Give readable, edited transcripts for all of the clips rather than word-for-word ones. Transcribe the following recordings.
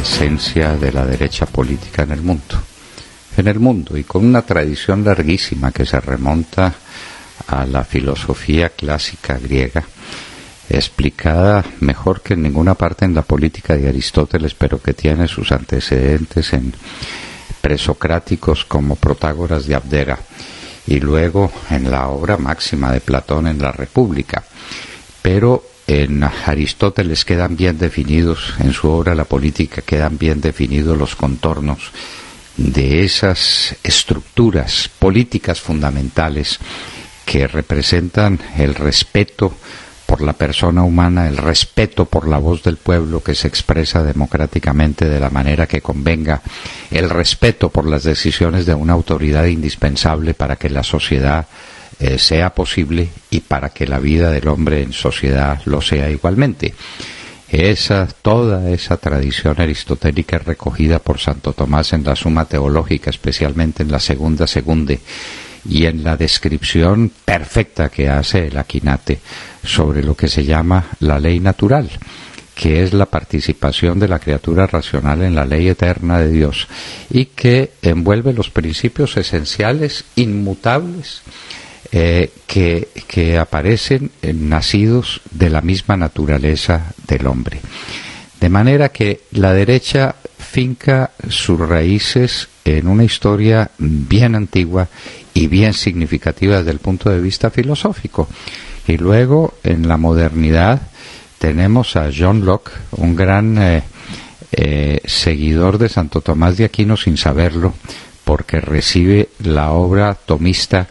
esencia de la derecha política en el mundo, y con una tradición larguísima que se remonta a la filosofía clásica griega, explicada mejor que en ninguna parte en la política de Aristóteles, pero que tiene sus antecedentes en presocráticos como Protágoras de Abdera, y luego en la obra máxima de Platón, en la República. Pero en Aristóteles quedan bien definidos, en su obra La Política, quedan bien definidos los contornos de esas estructuras políticas fundamentales que representan el respeto por la persona humana, el respeto por la voz del pueblo que se expresa democráticamente de la manera que convenga, el respeto por las decisiones de una autoridad indispensable para que la sociedad sea posible y para que la vida del hombre en sociedad lo sea igualmente. Toda esa tradición aristotélica es recogida por Santo Tomás en la Suma Teológica, especialmente en la segunda, y en la descripción perfecta que hace el Aquinate sobre lo que se llama la ley natural, que es la participación de la criatura racional en la ley eterna de Dios y que envuelve los principios esenciales, inmutables, que aparecen nacidos de la misma naturaleza del hombre. De manera que la derecha finca sus raíces en una historia bien antigua y bien significativa desde el punto de vista filosófico. Y luego, en la modernidad, tenemos a John Locke, un gran seguidor de Santo Tomás de Aquino sin saberlo, porque recibe la obra tomista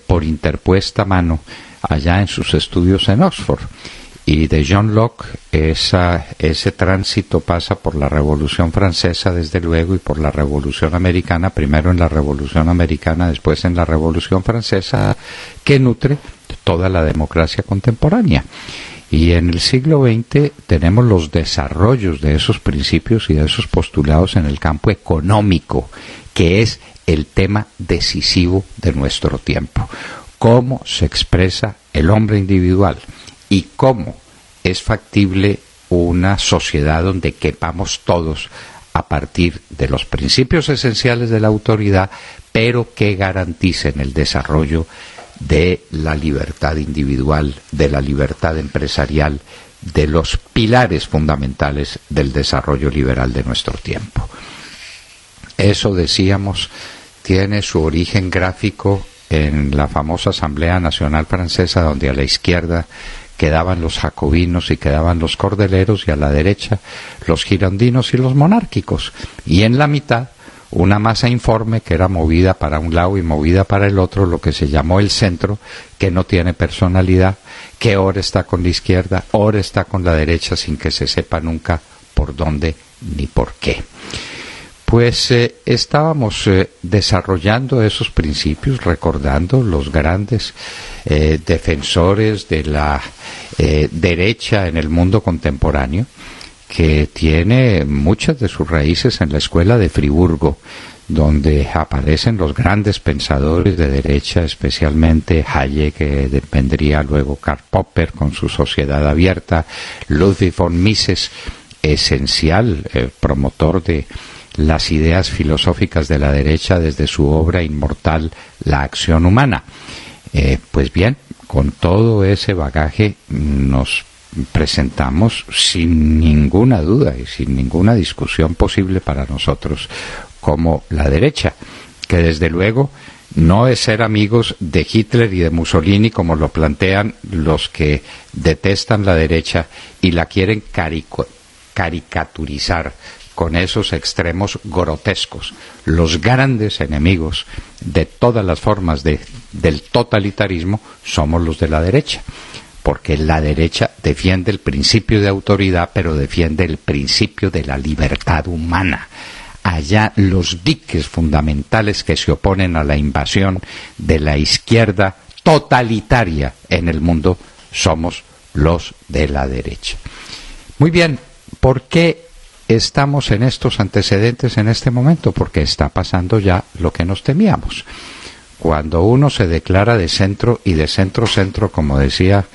por interpuesta mano allá en sus estudios en Oxford. Y de John Locke ese tránsito pasa por la Revolución Francesa, desde luego, y por la Revolución Americana, primero en la Revolución Americana, después en la Revolución Francesa, que nutre toda la democracia contemporánea. Y en el siglo XX tenemos los desarrollos de esos principios y de esos postulados en el campo económico, que es el tema decisivo de nuestro tiempo. Cómo se expresa el hombre individual y cómo es factible una sociedad donde quepamos todos a partir de los principios esenciales de la autoridad, pero que garanticen el desarrollo de la libertad individual, de la libertad empresarial, de los pilares fundamentales del desarrollo liberal de nuestro tiempo. Eso, decíamos, tiene su origen gráfico en la famosa Asamblea Nacional Francesa, donde a la izquierda quedaban los jacobinos y quedaban los cordeleros, y a la derecha los girondinos y los monárquicos, y en la mitad una masa informe que era movida para un lado y movida para el otro, lo que se llamó el centro, que no tiene personalidad, que ora está con la izquierda, ora está con la derecha, sin que se sepa nunca por dónde ni por qué. Pues estábamos desarrollando esos principios, recordando los grandes defensores de la derecha en el mundo contemporáneo, que tiene muchas de sus raíces en la escuela de Friburgo, donde aparecen los grandes pensadores de derecha, especialmente Hayek, que vendría luego Karl Popper con su Sociedad Abierta, Ludwig von Mises, esencial promotor de las ideas filosóficas de la derecha desde su obra inmortal La acción humana. Pues bien, con todo ese bagaje nos presentamos sin ninguna duda y sin ninguna discusión posible para nosotros como la derecha, que desde luego no es ser amigos de Hitler y de Mussolini como lo plantean los que detestan la derecha y la quieren caricaturizar con esos extremos grotescos. Los grandes enemigos de todas las formas del totalitarismo somos los de la derecha, porque la derecha defiende el principio de autoridad, pero defiende el principio de la libertad humana. Allá los diques fundamentales que se oponen a la invasión de la izquierda totalitaria en el mundo somos los de la derecha. Muy bien, ¿por qué estamos en estos antecedentes en este momento? Porque está pasando ya lo que nos temíamos. Cuando uno se declara de centro y de centro-centro, como decía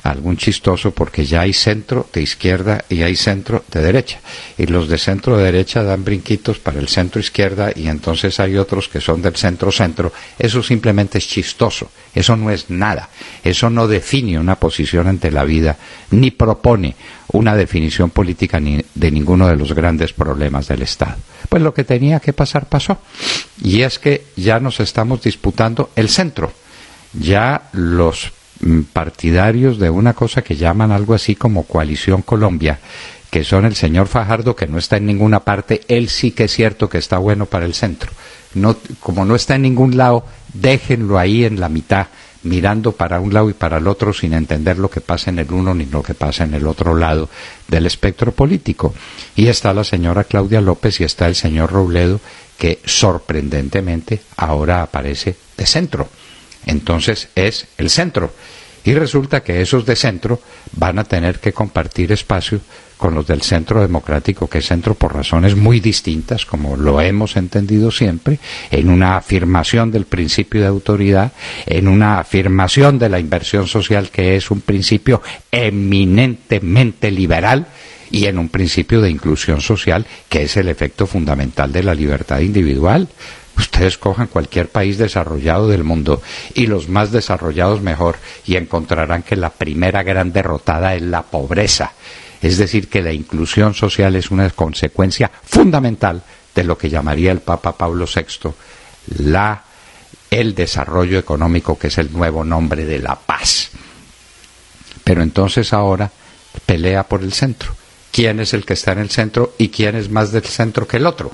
algún chistoso, porque ya hay centro de izquierda y hay centro de derecha, y los de centro de derecha dan brinquitos para el centro izquierda, y entonces hay otros que son del centro-centro. Eso simplemente es chistoso, eso no es nada, eso no define una posición ante la vida, ni propone una definición política ni de ninguno de los grandes problemas del Estado. Pues lo que tenía que pasar pasó, y es que ya nos estamos disputando el centro. Ya los partidarios de una cosa que llaman algo así como Coalición Colombia, que son el señor Fajardo, que no está en ninguna parte, él sí que es cierto que está bueno para el centro. No, como no está en ningún lado, déjenlo ahí en la mitad, mirando para un lado y para el otro, sin entender lo que pasa en el uno ni lo que pasa en el otro lado del espectro político. Y está la señora Claudia López y está el señor Robledo, que sorprendentemente ahora aparece de centro. Entonces es el centro, y resulta que esos de centro van a tener que compartir espacio con los del centro democrático, que es centro por razones muy distintas, como lo hemos entendido siempre, en una afirmación del principio de autoridad, en una afirmación de la inversión social, que es un principio eminentemente liberal, y en un principio de inclusión social, que es el efecto fundamental de la libertad individual. Ustedes cojan cualquier país desarrollado del mundo, y los más desarrollados mejor, y encontrarán que la primera gran derrotada es la pobreza. Es decir, que la inclusión social es una consecuencia fundamental de lo que llamaría el Papa Pablo VI el desarrollo económico, que es el nuevo nombre de la paz. Pero entonces ahora pelea por el centro. ¿Quién es el que está en el centro y quién es más del centro que el otro?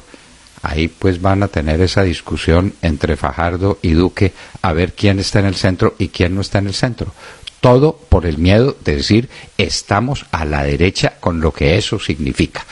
Ahí pues van a tener esa discusión entre Fajardo y Duque, a ver quién está en el centro y quién no está en el centro. Todo por el miedo de decir, estamos a la derecha, con lo que eso significa.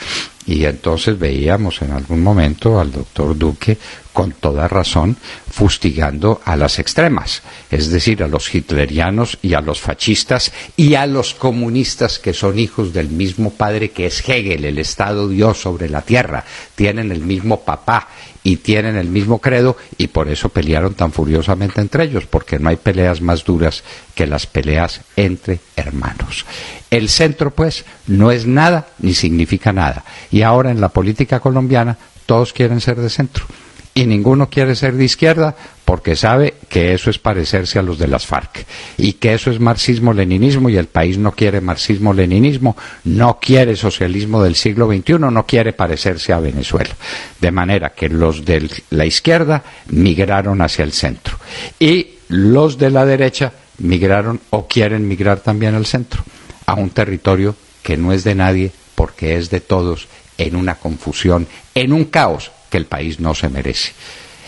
Y entonces veíamos en algún momento al doctor Duque, con toda razón, fustigando a las extremas, es decir, a los hitlerianos y a los fascistas y a los comunistas, que son hijos del mismo padre, que es Hegel, el Estado Dios sobre la tierra. Tienen el mismo papá y tienen el mismo credo, y por eso pelearon tan furiosamente entre ellos, porque no hay peleas más duras que las peleas entre hermanos. El centro, pues, no es nada ni significa nada. Y ahora en la política colombiana todos quieren ser de centro, y ninguno quiere ser de izquierda, porque sabe que eso es parecerse a los de las FARC, y que eso es marxismo-leninismo, y el país no quiere marxismo-leninismo, no quiere socialismo del siglo XXI, no quiere parecerse a Venezuela. De manera que los de la izquierda migraron hacia el centro, y los de la derecha migraron o quieren migrar también al centro, a un territorio que no es de nadie, porque es de todos, en una confusión, en un caos que el país no se merece.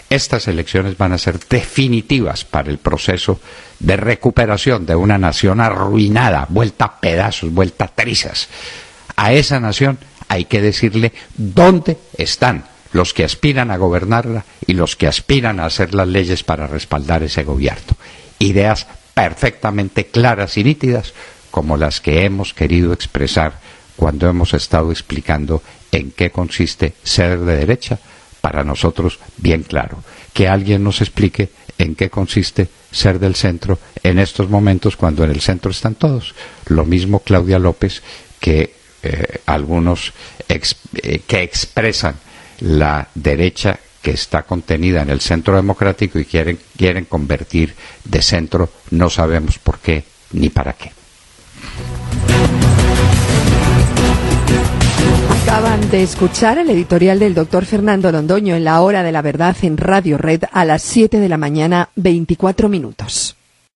Estas elecciones van a ser definitivas para el proceso de recuperación de una nación arruinada, vuelta a pedazos, vuelta a trizas. A esa nación hay que decirle dónde están los que aspiran a gobernarla y los que aspiran a hacer las leyes para respaldar ese gobierno. Ideas perfectamente claras y nítidas, como las que hemos querido expresar cuando hemos estado explicando en qué consiste ser de derecha. Para nosotros bien claro, que alguien nos explique en qué consiste ser del centro en estos momentos, cuando en el centro están todos. Lo mismo Claudia López, que algunos que expresan la derecha que está contenida en el centro democrático y quieren convertir de centro, no sabemos por qué ni para qué. Acaban de escuchar el editorial del doctor Fernando Londoño en La Hora de la Verdad en Radio Red a las 7 de la mañana, 24 minutos.